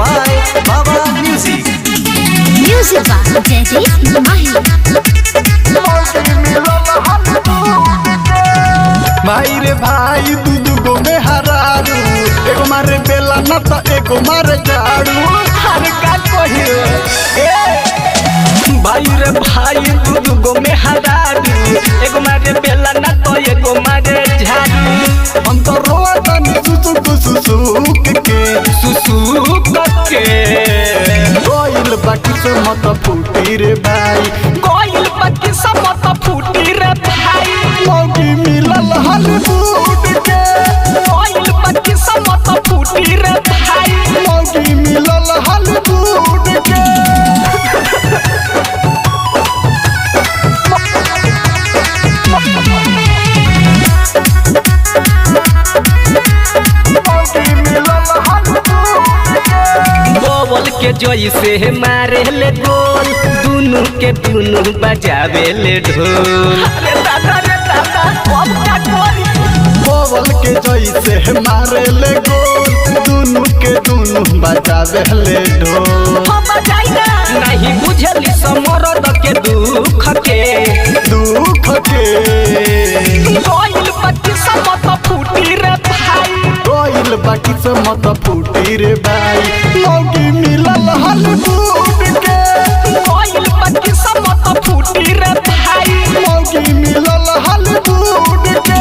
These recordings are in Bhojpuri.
by Baba Music. Music by Jaideep Mahi. भाई रे भाई दू गो में हरारू, एगो मारे बेला न तो एगो मारे झाड़ू। अरे का कहियो भाई रे भाई दू गो में हरारू, एगो मारे बेला न तो एगो मारे झाड़ू। हम तो रोतन सुसुक के गोइल बाकी से मत फूटी रे भाई, कोइल पति सब मत फूटी रे भाई। मौगी मिलल हॉलीवुड के, कोइल पति सब मत फूटी रे भाई। मौगी मिलल हॉलीवुड के। बोल के जैसे मारे ले गोल, दुनू के दुनू बजावे ले ढोल। अरे दादा रे दादा अब क्या करी। बोल के जैसे मारे ले गोल, दुनू के दुनू बजावे ले ढोल। हम बजाई ना नहीं बुझली समरद के दुख के, दुख के कोइल पति सब मत फूटी रे भाई। कोइल बाकी से मत फूटी रे भाई, मौगी मिलल हॉलीवुड के। कोइल पति सब मत फूटी रे भाई। मौगी मिलल हॉलीवुड के।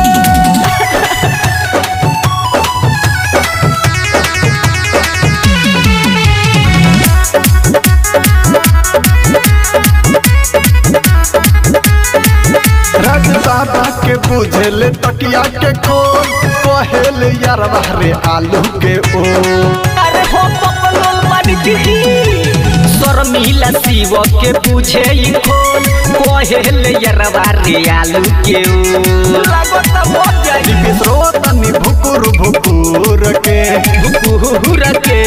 राज बाबा के बुझेले तकिया के खोल, कहेले यार बाहरे आलू के ओ। अरे हो पपलोल बड़ी दीदी शर्मिला शिव के पूछे ई खोल, कहेले यरवा रे आलू के ओ। लागत बहुत जाई बिसरोतनी भुकुर के, भुकुर के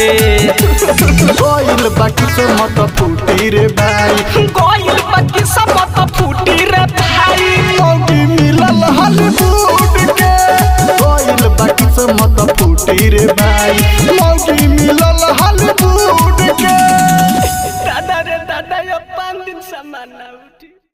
कोइल बाकी से मत फूटी रे भाई, कोइल